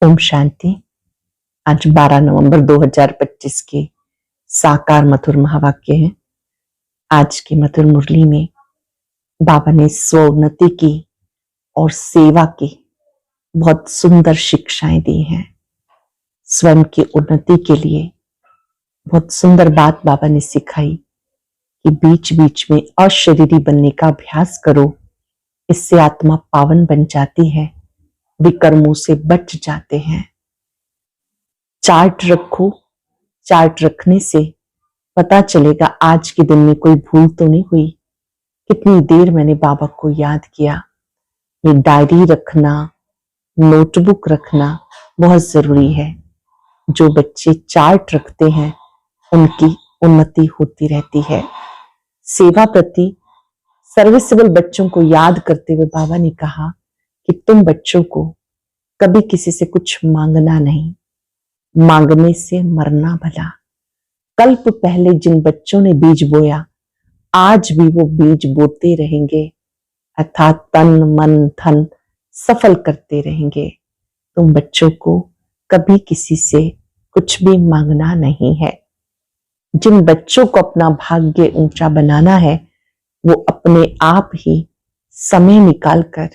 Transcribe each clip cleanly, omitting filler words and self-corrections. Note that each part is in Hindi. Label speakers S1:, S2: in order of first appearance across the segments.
S1: ओम शांति। आज 12 नवंबर 2025 के साकार मधुर महावाक्य हैं। आज की मधुर मुरली में बाबा ने स्वोन्नति की और सेवा की बहुत सुंदर शिक्षाएं दी हैं। स्वयं की उन्नति के लिए बहुत सुंदर बात बाबा ने सिखाई कि बीच बीच में अशरीरी बनने का अभ्यास करो, इससे आत्मा पावन बन जाती है, विकर्मों से बच जाते हैं। चार्ट रखो, चार्ट रखने से पता चलेगा आज के दिन में कोई भूल तो नहीं हुई, कितनी देर मैंने बाबा को याद किया। ये डायरी रखना, नोटबुक रखना बहुत जरूरी है। जो बच्चे चार्ट रखते हैं उनकी उन्नति होती रहती है। सेवा प्रति सर्विसेबल बच्चों को याद करते हुए बाबा ने कहा कि तुम बच्चों को कभी किसी से कुछ मांगना नहीं, मांगने से मरना भला। कल्प पहले जिन बच्चों ने बीज बोया, आज भी वो बीज बोते रहेंगे, अर्थात तन मन धन सफल करते रहेंगे। तुम बच्चों को कभी किसी से कुछ भी मांगना नहीं है। जिन बच्चों को अपना भाग्य ऊंचा बनाना है, वो अपने आप ही समय निकालकर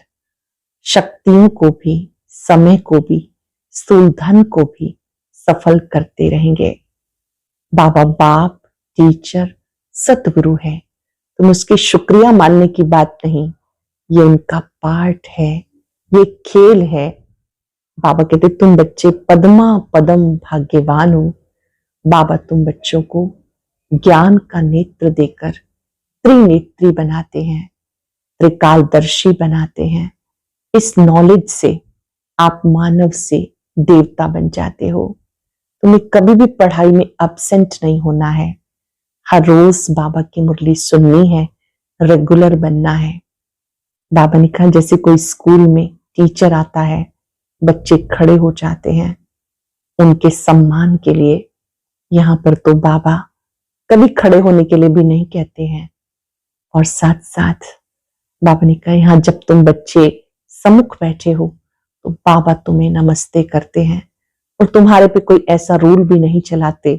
S1: शक्तियों को भी, समय को भी, स्थूल धन को भी सफल करते रहेंगे। बाबा बाप, टीचर, सतगुरु है। तुम उसके शुक्रिया मानने की बात नहीं, ये उनका पार्ट है, ये खेल है। बाबा कहते तुम बच्चे पद्मा पदम भाग्यवान हो। बाबा तुम बच्चों को ज्ञान का नेत्र देकर त्रिनेत्री बनाते हैं, त्रिकालदर्शी बनाते हैं। इस नॉलेज से आप मानव से देवता बन जाते हो। तुम्हें कभी भी पढ़ाई में एब्सेंट नहीं होना है। हर रोज बाबा की मुरली सुननी है, रेगुलर बनना है। बाबा ने कहा जैसे कोई स्कूल में टीचर आता है, बच्चे खड़े हो जाते हैं उनके सम्मान के लिए। यहाँ पर तो बाबा कभी खड़े होने के लिए भी नहीं कहते हैं। और साथ साथ बाबा ने कहा यहाँ जब तुम बच्चे सम्मुख बैठे हो तो बाबा तुम्हें नमस्ते करते हैं। और तुम्हारे पे कोई ऐसा रूल भी नहीं चलाते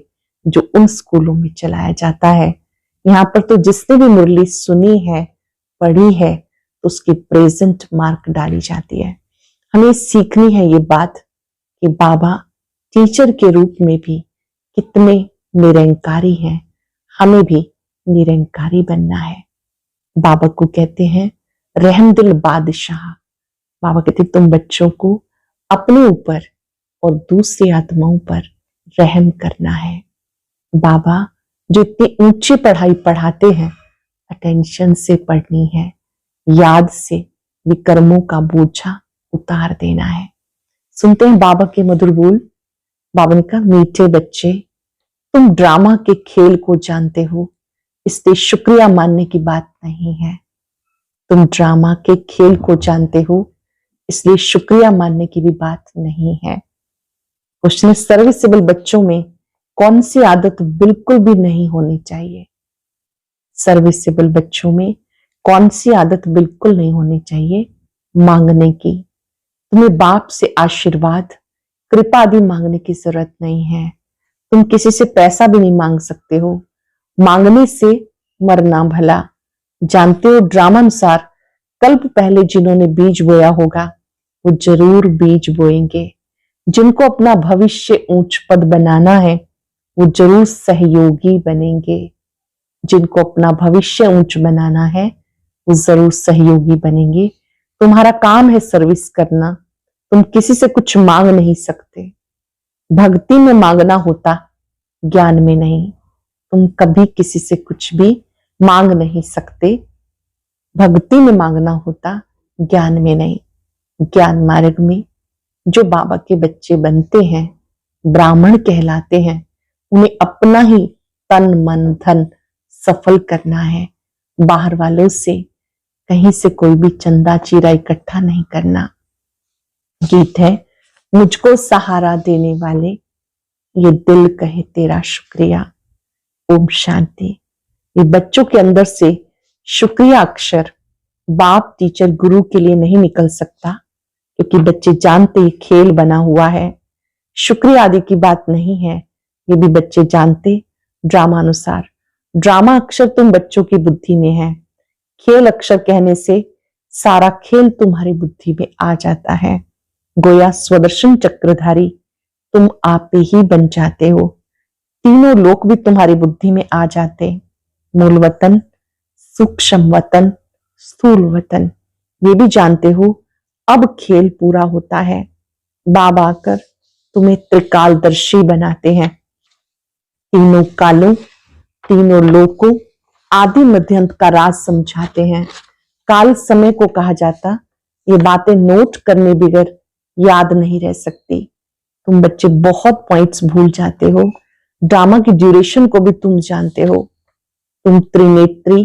S1: जो उन स्कूलों में चलाया जाता है। यहाँ पर तो जिसने भी मुरली सुनी है, पढ़ी है, तो उसकी प्रेजेंट मार्क डाली जाती है। हमें सीखनी है ये बात कि बाबा टीचर के रूप में भी कितने निरंकारी हैं। हमें भी निरंकारी बनना है। बाबा को कहते हैं रहमदिल बादशाह। बाबा कहते तुम बच्चों को अपने ऊपर और दूसरी आत्माओं पर रहम करना है। बाबा जो इतनी ऊंची पढ़ाई पढ़ाते हैं, अटेंशन से पढ़नी है, याद से विकर्मों का बोझा उतार देना है। सुनते हैं बाबा के मधुर बोल। बाबा ने कहा मीठे बच्चे, तुम ड्रामा के खेल को जानते हो, इसलिए शुक्रिया मानने की बात नहीं है। तुम ड्रामा के खेल को जानते हो, इसलिए शुक्रिया मानने की भी बात नहीं है। उसने सर्विसेबल बच्चों में कौन सी आदत बिल्कुल भी नहीं होनी चाहिए? सर्विसेबल बच्चों में कौन सी आदत बिल्कुल नहीं होनी चाहिए? मांगने की। तुम्हें बाप से आशीर्वाद, कृपा आदि मांगने की जरूरत नहीं है। तुम किसी से पैसा भी नहीं मांग सकते हो। मांगने से मरना भला। जानते हो ड्रामा अनुसार कल्प पहले जिन्होंने बीज बोया होगा वो जरूर बीज बोएंगे। जिनको अपना भविष्य ऊंच पद बनाना है वो जरूर सहयोगी बनेंगे। जिनको अपना भविष्य ऊंच बनाना है वो जरूर सहयोगी बनेंगे। तुम्हारा काम है सर्विस करना। तुम किसी से कुछ मांग नहीं सकते। भक्ति में मांगना होता, ज्ञान में नहीं। तुम कभी किसी से कुछ भी मांग नहीं सकते। भक्ति में मांगना होता, ज्ञान में नहीं। ज्ञान मार्ग में जो बाबा के बच्चे बनते हैं, ब्राह्मण कहलाते हैं, उन्हें अपना ही तन मन धन सफल करना है। बाहर वालों से कहीं से कोई भी चंदा चीरा इकट्ठा नहीं करना। गीत है मुझको सहारा देने वाले, ये दिल कहे तेरा शुक्रिया। ओम शांति। ये बच्चों के अंदर से शुक्रिया अक्षर बाप टीचर गुरु के लिए नहीं निकल सकता, क्योंकि बच्चे जानते ही खेल बना हुआ है, शुक्रिया आदि की बात नहीं है। ये भी बच्चे जानते ड्रामा अनुसार। ड्रामा अक्षर तुम बच्चों की बुद्धि में है, खेल अक्षर कहने से सारा खेल तुम्हारी बुद्धि में आ जाता है। गोया स्वदर्शन चक्रधारी तुम आप ही बन जाते हो, तीनों लोक भी तुम्हारी बुद्धि में आ जाते। मूल वतन, सूक्ष्म वतन, स्थूल वतन, ये भी जानते हो। अब खेल पूरा होता है, बाबा आकर तुम्हें त्रिकालदर्शी बनाते हैं, तीनों कालों, तीनों लोकों, आदि मध्य अंत का राज समझाते हैं। काल समय को कहा जाता, ये बातें नोट करने बगैर याद नहीं रह सकती। तुम बच्चे बहुत पॉइंट्स भूल जाते हो, ड्रामा की ड्यूरेशन को भी तुम जानते हो। तुम त्रिनेत्री,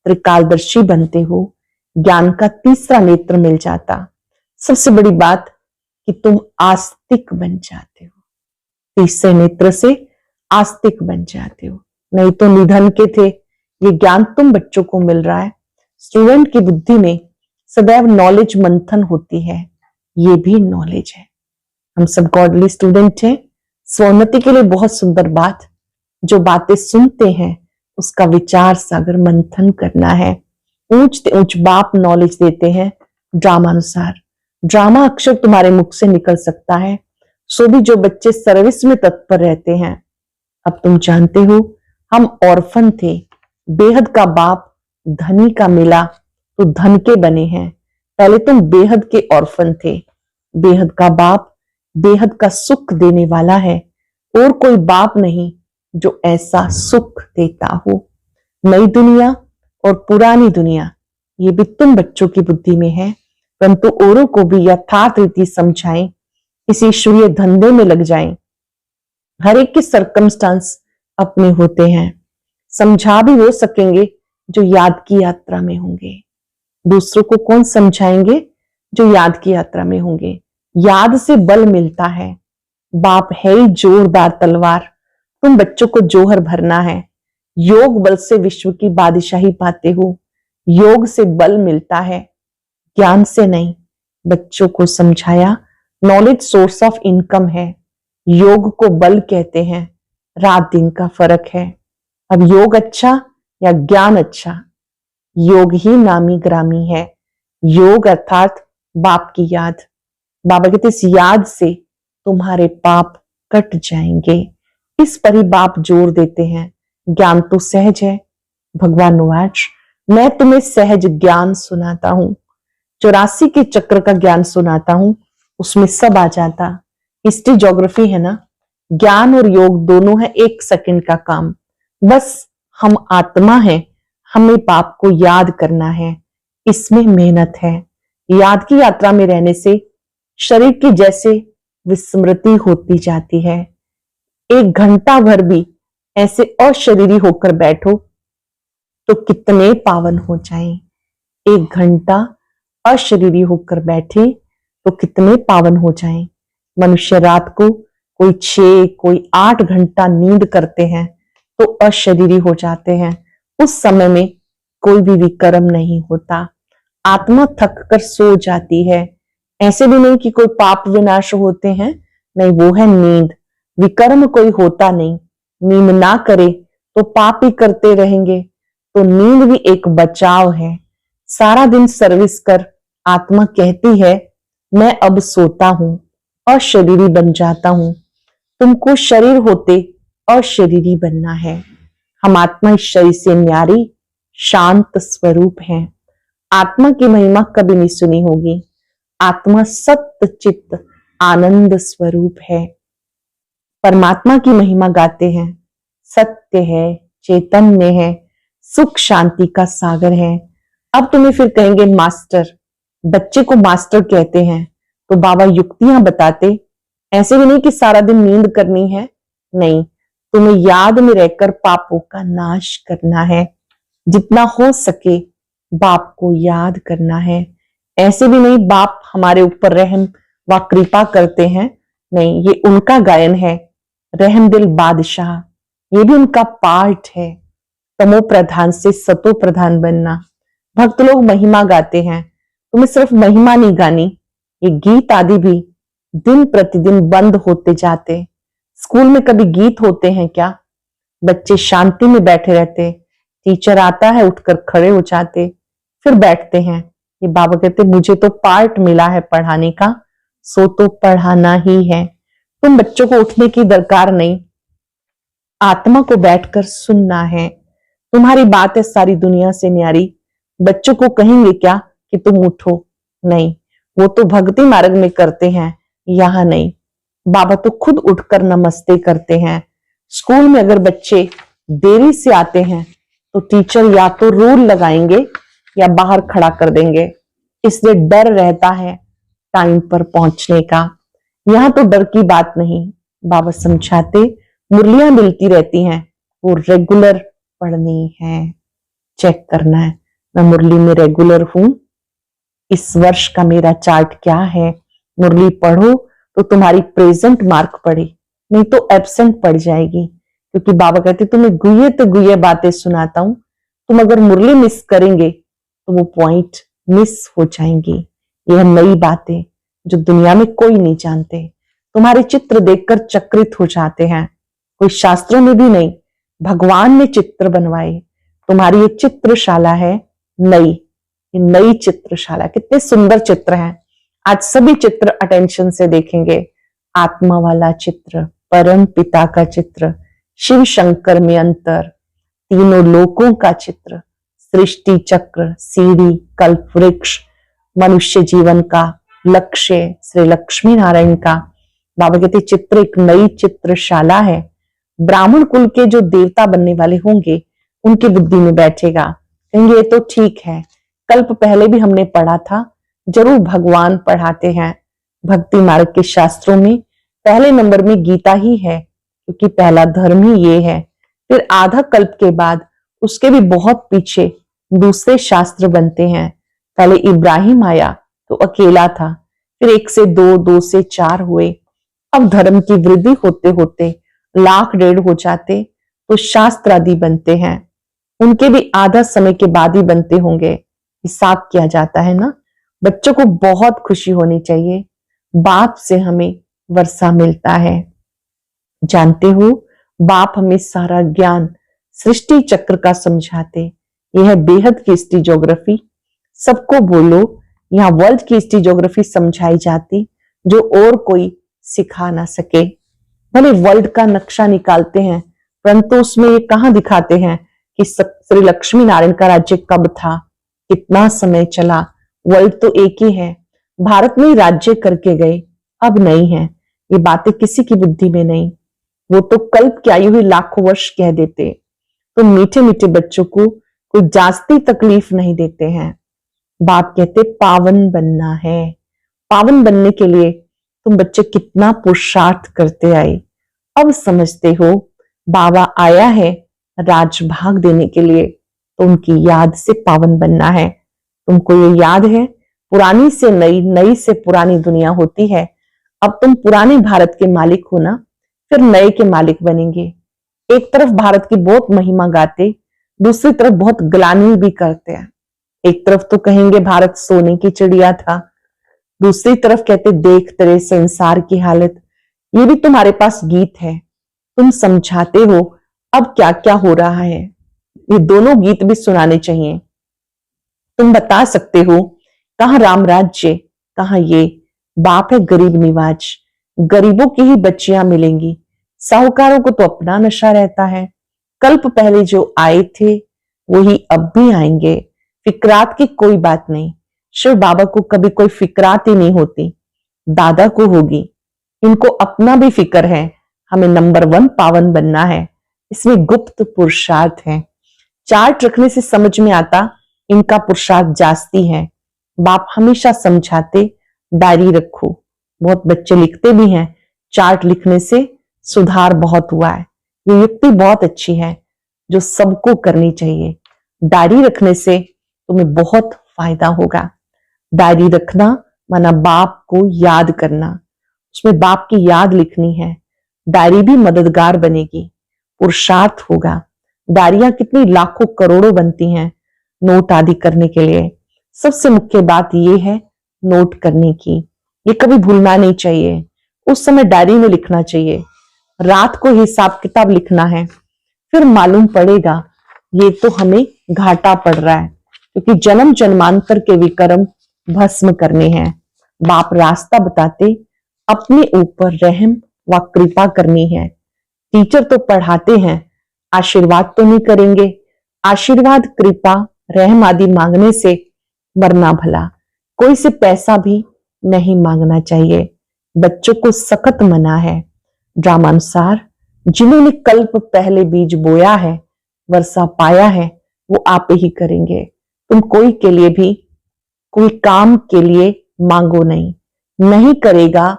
S1: त्रिकालदर्शी बनते हो, ज्ञान का तीसरा नेत्र मिल जाता। सबसे बड़ी बात कि तुम आस्तिक बन जाते हो, तीसरे नेत्र से आस्तिक बन जाते हो। नहीं तो निधन के थे, ये ज्ञान तुम बच्चों को मिल रहा है। स्टूडेंट की बुद्धि में सदैव नॉलेज मंथन होती है, ये भी नॉलेज है। हम सब गॉडली स्टूडेंट हैं। स्वोन्नति के लिए बहुत सुंदर बात, जो बातें सुनते हैं उसका विचार सागर मंथन करना है। ऊंच से ऊंच बाप नॉलेज देते हैं ड्रामा अनुसार। ड्रामा अक्षर तुम्हारे मुख से निकल सकता है, सो भी जो बच्चे सर्विस में तत्पर रहते हैं। अब तुम जानते हो, हम ऑर्फन थे, बेहद का बाप धनी का मिला तो धन के बने हैं। पहले तुम बेहद के ऑर्फन थे, बेहद का बाप बेहद का सुख देने वाला है, और कोई बाप नहीं जो ऐसा सुख देता हो। नई दुनिया और पुरानी दुनिया, ये भी तुम बच्चों की बुद्धि में है, परंतु औरों को भी यथार्थ रीति समझाएं, इस ईश्वरीय धंधे में लग जाएं। हर एक के सर्कमस्टांस अपने होते हैं, समझा भी हो सकेंगे जो याद की यात्रा में होंगे। दूसरों को कौन समझाएंगे जो याद की यात्रा में होंगे। याद से बल मिलता है, बाप है ही जोरदार तलवार, तुम बच्चों को जोहर भरना है। योग बल से विश्व की बादशाही पाते हो, योग से बल मिलता है, ज्ञान से नहीं। बच्चों को समझाया, नॉलेज सोर्स ऑफ इनकम है, योग को बल कहते हैं, रात दिन का फर्क है। अब योग अच्छा या ज्ञान अच्छा, योग ही नामी ग्रामी है। योग अर्थात बाप की याद। बाबा कहते इस याद से तुम्हारे पाप कट जाएंगे, इस पर ही बाप जोर देते हैं। ज्ञान तो सहज है, भगवान वाच मैं तुम्हें सहज ज्ञान सुनाता हूं, 84 के चक्र का ज्ञान सुनाता हूं, उसमें सब आ जाता। हिस्ट्री ज्योग्राफी है ना, ज्ञान और योग दोनों है 1 सेकंड का काम। बस हम आत्मा है, हमें पाप को याद करना है, इसमें मेहनत है। याद की यात्रा में रहने से शरीर की जैसे विस्मृति होती जाती है। 1 घंटा भर भी ऐसे अशरीरी होकर बैठो तो कितने पावन हो जाएं। 1 घंटा अशरीरी होकर बैठे तो कितने पावन हो जाएं। मनुष्य रात को कोई 6 कोई 8 घंटा नींद करते हैं तो अशरीरी हो जाते हैं। उस समय में कोई भी विकर्म नहीं होता, आत्मा थक कर सो जाती है। ऐसे भी नहीं कि कोई पाप विनाश होते हैं, नहीं, वो है नींद। विकर्म कोई होता नहीं, नींद ना करे तो पाप ही करते रहेंगे, तो नींद भी एक बचाव है। सारा दिन सर्विस कर आत्मा कहती है मैं अब सोता हूं, अशरीरी बन जाता हूं। तुमको शरीर होते अशरीरी बनना है। हम आत्मा इस शरीर से न्यारी शांत स्वरूप है। आत्मा की महिमा कभी नहीं सुनी होगी। आत्मा सत्य चित्त आनंद स्वरूप है। परमात्मा की महिमा गाते हैं, सत्य है, चैतन्य है, सुख शांति का सागर है। अब तुम्हें फिर कहेंगे मास्टर, बच्चे को मास्टर कहते हैं तो बाबा युक्तियां बताते। ऐसे भी नहीं कि सारा दिन नींद करनी है, नहीं, तुम्हें याद में रहकर पापों का नाश करना है। जितना हो सके बाप को याद करना है। ऐसे भी नहीं बाप हमारे ऊपर रहम व कृपा करते हैं, नहीं, ये उनका गायन है। रहम दिल बादशाह, ये भी उनका पार्ट है। तमो प्रधान से सतो प्रधान बनना। भक्त लोग महिमा गाते हैं, तुम्हें सिर्फ महिमा नहीं गानी, ये गीत आदि भी दिन प्रतिदिन बंद होते जाते। स्कूल में कभी गीत होते हैं क्या? बच्चे शांति में बैठे रहते, टीचर आता है उठकर खड़े हो जाते, फिर बैठते हैं। ये बाबा कहते मुझे तो पार्ट मिला है पढ़ाने का, सो तो पढ़ाना ही है। तुम बच्चों को उठने की दरकार नहीं, आत्मा को बैठकर सुनना है। तुम्हारी बात है सारी दुनिया से न्यारी, बच्चों को कहेंगे क्या कि तुम उठो? नहीं, वो तो भक्ति मार्ग में करते हैं, यहां नहीं। बाबा तो खुद उठकर नमस्ते करते हैं। स्कूल में अगर बच्चे देरी से आते हैं तो टीचर या तो रूल लगाएंगे या बाहर खड़ा कर देंगे, इसलिए डर रहता है टाइम पर पहुंचने का। यहां तो डर की बात नहीं, बाबा समझाते मुरलियां मिलती रहती हैं, वो रेगुलर पढ़नी है, चेक करना है मैं मुरली में रेगुलर हूं, इस वर्ष का मेरा चार्ट क्या है। मुरली पढ़ो तो तुम्हारी प्रेजेंट मार्क पड़े, नहीं तो एब्सेंट पड़ जाएगी। क्योंकि बाबा कहते तुम्हें गुये तो गुये बातें सुनाता हूं, तुम अगर मुरली मिस करेंगे तो वो पॉइंट मिस हो जाएंगी। यह नई बातें जो दुनिया में कोई नहीं जानते। तुम्हारे चित्र देखकर चक्रित हो जाते हैं, कोई शास्त्रों में भी नहीं, भगवान ने चित्र बनवाए। तुम्हारी ये चित्रशाला है नई, ये नई चित्रशाला। कितने सुंदर चित्र हैं। आज सभी चित्र अटेंशन से देखेंगे। आत्मा वाला चित्र, परम पिता का चित्र, शिव शंकर में अंतर, तीनों लोकों का चित्र, सृष्टि चक्र, सीढ़ी, कल्प वृक्ष, मनुष्य जीवन का लक्ष्य, श्री लक्ष्मी नारायण का। बाबा कहते चित्र एक नई चित्रशाला है। ब्राह्मण कुल के जो देवता बनने वाले होंगे उनकी बुद्धि में बैठेगा, कहेंगे ये तो ठीक है, कल्प पहले भी हमने पढ़ा था, जरूर भगवान पढ़ाते हैं। भक्ति मार्ग के शास्त्रों में पहले नंबर में गीता ही है, क्योंकि पहला धर्म ही ये है। फिर आधा कल्प के बाद उसके भी बहुत पीछे दूसरे शास्त्र बनते हैं। पहले इब्राहिम आया तो अकेला था, फिर 1 से 2, 2 से 4 हुए। अब धर्म की वृद्धि होते होते 1,00,000 हो जाते तो शास्त्र आदि बनते हैं, उनके भी आधा समय के बाद ही बनते होंगे। हिसाब किया जाता है ना। बच्चों को बहुत खुशी होनी चाहिए, बाप से हमें वर्षा मिलता है। जानते हो, बाप हमें सारा ज्ञान सृष्टि चक्र का समझाते। यह है बेहद की हिस्ट्री ज्योग्राफी। सबको बोलो यहाँ वर्ल्ड की हिस्ट्री ज्योग्राफी समझाई जाती जो और कोई सिखा ना सके। भले वर्ल्ड का नक्शा निकालते हैं परंतु उसमें ये कहां दिखाते हैं कि श्री लक्ष्मी नारायण का राज्य कब था, कितना समय चला। वर्ल्ड तो एक ही है, भारत में ही राज्य करके गए, अब नहीं है। ये बातें किसी की बुद्धि में नहीं, वो तो कल्प की आयु हुई लाखों वर्ष कह देते। तो मीठे मीठे बच्चों को कोई जास्ती तकलीफ नहीं देते हैं। बाप कहते पावन बनना है। पावन बनने के लिए तुम बच्चे कितना पुरुषार्थ करते आए, अब समझते हो। बाबा आया है राजभाग देने के लिए, तो उनकी याद से पावन बनना है। तुमको ये याद है पुरानी से नई, नई से पुरानी दुनिया होती है। अब तुम पुराने भारत के मालिक हो ना, फिर नए के मालिक बनेंगे। एक तरफ भारत की बहुत महिमा गाते, दूसरी तरफ बहुत ग्लानि भी करते हैं। एक तरफ तो कहेंगे भारत सोने की चिड़िया था, दूसरी तरफ कहते देख तेरे संसार की हालत। ये भी तुम्हारे पास गीत है, तुम समझाते हो अब क्या क्या हो रहा है। ये दोनों गीत भी सुनाने चाहिए। तुम बता सकते हो कहां राम राज्य, कहां ये बाप है गरीब निवाज। गरीबों की ही बच्चियां मिलेंगी, साहूकारों को तो अपना नशा रहता है। कल्प पहले जो आए थे वही अब भी आएंगे। फिक्रात की कोई बात नहीं, शिव बाबा को कभी कोई फिक्रात ही नहीं होती, दादा को होगी। इनको अपना भी फिक्र है, हमें नंबर 1 पावन बनना है। इसमें गुप्त पुरुषार्थ है, चार्ट रखने से समझ में आता इनका पुरुषार्थ जास्ती है। बाप हमेशा समझाते डायरी रखो। बहुत बच्चे लिखते भी हैं, चार्ट लिखने से सुधार बहुत हुआ है। ये युक्ति बहुत अच्छी है जो सबको करनी चाहिए। डायरी रखने से तुम्हें बहुत फायदा होगा। डायरी रखना माना बाप को याद करना, उसमें बाप की याद लिखनी है। डायरी भी मददगार बनेगी, पुरुषार्थ होगा। डायरियां कितनी लाखों करोड़ों बनती हैं नोट आदि करने के लिए। सबसे मुख्य बात यह है नोट करने की। ये कभी भूलना नहीं चाहिए। उस समय डायरी में लिखना चाहिए, रात को हिसाब किताब लिखना है। फिर मालूम पड़ेगा ये तो हमें घाटा पड़ रहा है, क्योंकि जन्म जन्मांतर के विकर्म भस्म करने हैं। बाप रास्ता बताते, अपने ऊपर रहम व कृपा करनी है। टीचर तो पढ़ाते हैं, आशीर्वाद तो नहीं करेंगे। आशीर्वाद, कृपा, रहम आदि मांगने से मरना भला। कोई से पैसा भी नहीं मांगना चाहिए। बच्चों को सख्त मना है। ड्रामानुसार जिन्होंने कल्प पहले बीज बोया है, वर्षा पाया है, वो आप ही करेंगे। तुम कोई के लिए भी, कोई काम के लिए मांगो नहीं। नहीं करेगा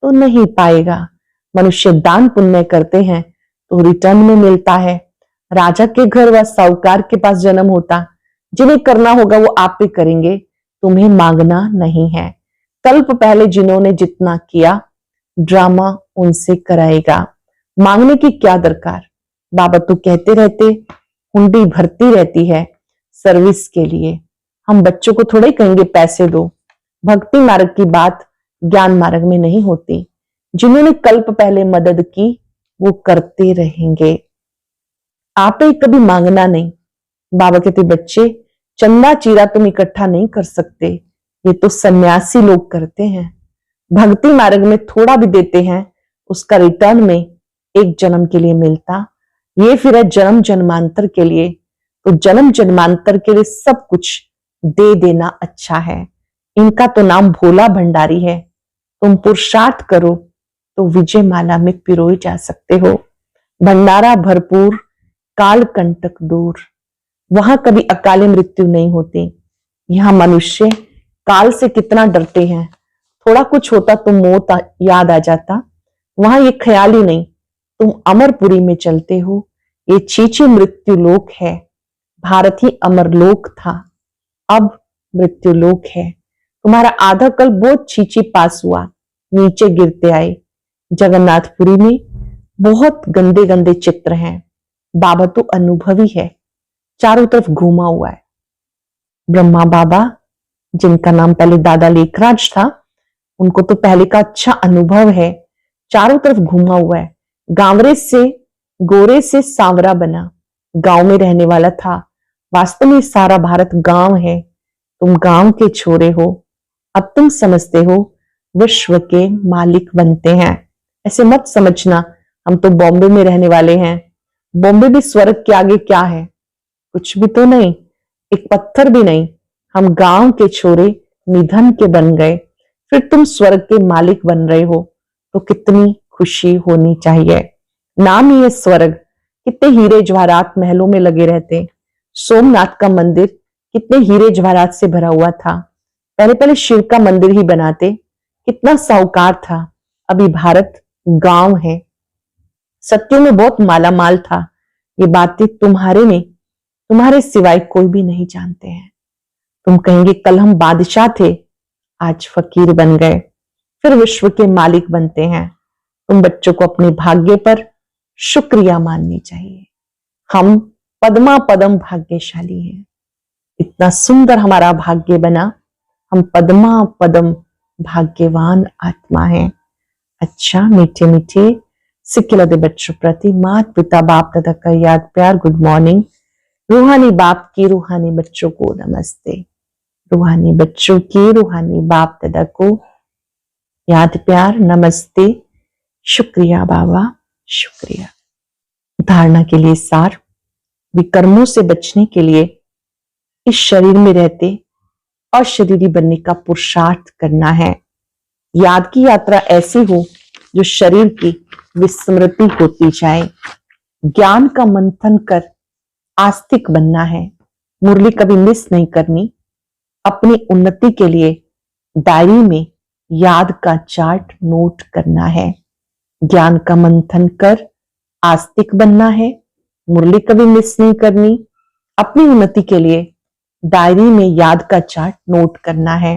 S1: तो नहीं पाएगा। मनुष्य दान पुण्य करते हैं तो रिटर्न में मिलता है। राजा के घर व साहूकार के पास जन्म होता, जिन्हें करना होगा वो आप ही करेंगे, तुम्हें मांगना नहीं है। कल्प पहले जिन्होंने जितना किया, ड्रामा उनसे कराएगा। मांगने की क्या दरकार। बाबा तो कहते रहते, हुंडी भरती रहती है सर्विस के लिए। हम बच्चों को थोड़े कहेंगे पैसे दो। भक्ति मार्ग की बात ज्ञान मार्ग में नहीं होती। जिन्होंने कल्प पहले मदद की वो करते रहेंगे। आप ही कभी मांगना नहीं। बाबा कहते, बच्चे चंदा चीरा तुम इकट्ठा नहीं कर सकते, ये तो सन्यासी लोग करते हैं। भक्ति मार्ग में थोड़ा भी देते हैं, उसका रिटर्न में एक जन्म के लिए मिलता। ये फिर है जन्म जन्मांतर के लिए। तो जन्म जन्मांतर के लिए सब कुछ दे देना अच्छा है। इनका तो नाम भोला भंडारी है। तुम पुरुषार्थ करो तो विजय माला में पिरोए जा सकते हो। भंडारा भरपूर, काल कंटक दूर। वहां कभी अकाले मृत्यु नहीं होती। यहां मनुष्य काल से कितना डरते हैं। थोड़ा कुछ होता तो मौत याद आ जाता। वहां ये ख्याल ही नहीं। तुम अमरपुरी में चलते हो। ये चीची मृत्यु लोक है। भारत ही अमरलोक था, अब मृत्यु लोक है। तुम्हारा आधा कल बहुत चीची पास हुआ, नीचे गिरते आए। जगन्नाथपुरी में बहुत गंदे गंदे चित्र हैं। बाबा तो अनुभवी है, चारों तरफ घूमा हुआ है। ब्रह्मा बाबा, जिनका नाम पहले दादा लेखराज था, उनको तो पहले का अच्छा अनुभव है। चारों तरफ घूमा हुआ है। गांवरे से गोरे से सांवरा बना, गांव में रहने वाला था। वास्तव में सारा भारत गांव है। तुम गांव के छोरे हो। अब तुम समझते हो विश्व के मालिक बनते हैं। ऐसे मत समझना हम तो बॉम्बे में रहने वाले हैं। बॉम्बे भी स्वर्ग के आगे क्या है, कुछ भी तो नहीं, एक पत्थर भी नहीं। हम गांव के छोरे निधन के बन गए, फिर तुम स्वर्ग के मालिक बन रहे हो, तो कितनी खुशी होनी चाहिए। नाम ही है स्वर्ग। कितने हीरे जवाहरात महलों में लगे रहते। सोमनाथ का मंदिर कितने हीरे जवाहरात से भरा हुआ था। पहले पहले शिव का मंदिर ही बनाते, कितना साहूकार था। अभी भारत गांव है। सत्यों में बहुत माला माल था। ये बातें तुम्हारे में, तुम्हारे सिवाय कोई भी नहीं जानते हैं। तुम कहेंगे कल हम बादशाह थे, आज फकीर बन गए, फिर विश्व के मालिक बनते हैं। तुम बच्चों को अपने भाग्य पर शुक्रिया माननी चाहिए। हम पद्मा पदम भाग्यशाली हैं। इतना सुंदर हमारा भाग्य बना। हम पद्मा पदम भाग्यवान आत्मा हैं। अच्छा, मीठे मीठे सिक्किलदे बच्चों प्रति माता पिता बाप दादा का याद प्यार गुड मॉर्निंग। रूहानी बाप की रूहानी बच्चों को नमस्ते। रूहानी बच्चों की रूहानी बाप दादा को याद प्यार नमस्ते। शुक्रिया बाबा, शुक्रिया। धारणा के लिए सार, विकर्मों से बचने के लिए इस शरीर में रहते और शरीरी बनने का पुरुषार्थ करना है। याद की यात्रा ऐसी हो जो शरीर की विस्मृति होती जाए। ज्ञान का मंथन कर आस्तिक बनना है। मुरली कभी मिस नहीं करनी। अपनी उन्नति के लिए डायरी में याद का चार्ट नोट करना है। ज्ञान का मंथन कर आस्तिक बनना है। मुरली कभी मिस नहीं करनी। अपनी उन्नति के लिए डायरी में याद का चार्ट नोट करना है।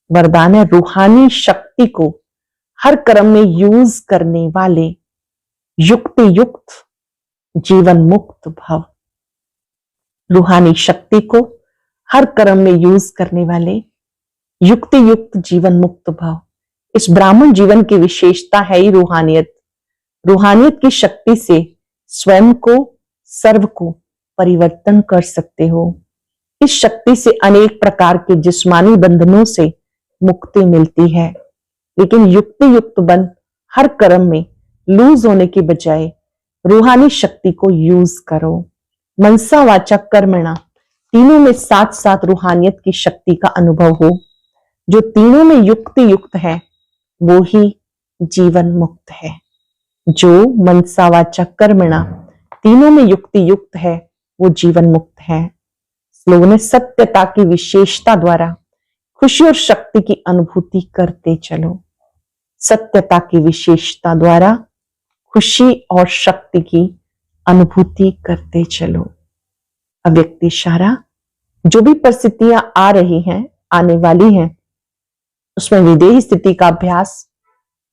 S1: वरदान है, रूहानी शक्ति को हर कर्म में यूज करने वाले युक्ति युक्त जीवन मुक्त भव। रूहानी शक्ति को हर कर्म में यूज करने वाले युक्ति युक्त जीवन मुक्त भाव। इस ब्राह्मण जीवन की विशेषता है ही रूहानियत। रूहानियत की शक्ति से स्वयं को, सर्व को परिवर्तन कर सकते हो। इस शक्ति से अनेक प्रकार के जिस्मानी बंधनों से मुक्ति मिलती है, लेकिन युक्ति युक्त बन हर कर्म में लूज होने की बजाय रूहानी शक्ति को यूज करो। मनसा वाचा कर्मणा, तीनों में साथ साथ रूहानियत की शक्ति का अनुभव हो। जो तीनों में युक्ति युक्त है वो ही जीवन मुक्त है। जो मनसा वाचा कर्मणा तीनों में युक्ति युक्त है वो जीवन मुक्त है। लोगों ने सत्यता की विशेषता द्वारा खुशी और शक्ति की अनुभूति करते चलो। सत्यता की विशेषता द्वारा खुशी और शक्ति की अनुभूति करते चलो। अव्यक्त इशारा, जो भी परिस्थितियां आ रही हैं, आने वाली हैं, उसमें विदेही स्थिति का अभ्यास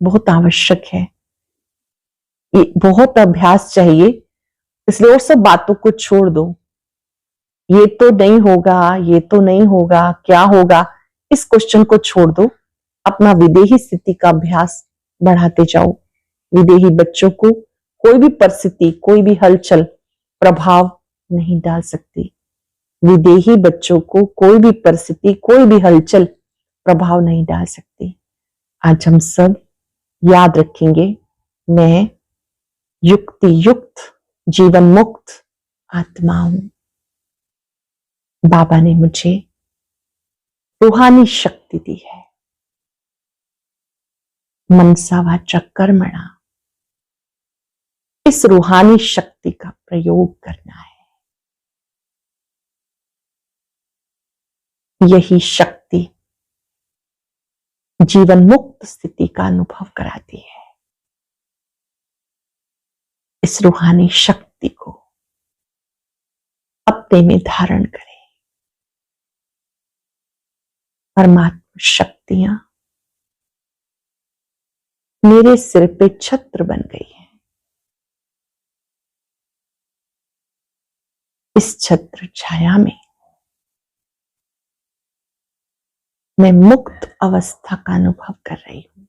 S1: बहुत आवश्यक है। ये बहुत अभ्यास चाहिए, इसलिए और सब बातों को छोड़ दो। ये तो नहीं होगा, ये तो नहीं होगा, क्या होगा, इस क्वेश्चन को छोड़ दो। अपना विदेही स्थिति का अभ्यास बढ़ाते जाओ। विदेही बच्चों को कोई भी परिस्थिति, कोई भी हलचल प्रभाव नहीं डाल सकती। विदेही बच्चों को कोई भी परिस्थिति, कोई भी हलचल प्रभाव नहीं डाल सकती। आज हम सब याद रखेंगे, मैं युक्ति युक्त जीवन मुक्त आत्मा हूं। बाबा ने मुझे रूहानी शक्ति दी है। मनसा वाचा कर्मणा, इस रूहानी शक्ति का प्रयोग करना है। यही शक्ति जीवन मुक्त स्थिति का अनुभव कराती है। इस रूहानी शक्ति को अपने में धारण करें। परमात्मा शक्तियां मेरे सिर पे छत्र बन गई है। इस छत्र छाया में मैं मुक्त अवस्था का अनुभव कर रही हूं।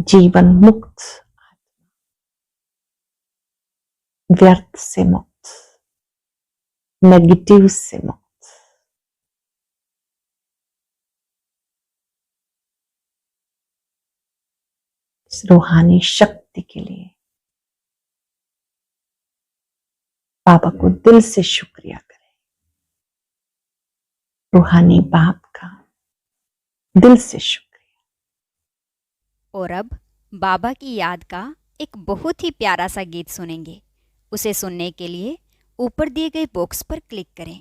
S1: जीवन मुक्त, व्यर्थ से मुक्त, नेगेटिव से मुक्त। इस रूहानी शक्ति के लिए बाबा को दिल से शुक्रिया करें। रूहानी बाप का दिल से शुक्रिया।
S2: और अब बाबा की याद का एक बहुत ही प्यारा सा गीत सुनेंगे। उसे सुनने के लिए ऊपर दिए गए बॉक्स पर क्लिक करें।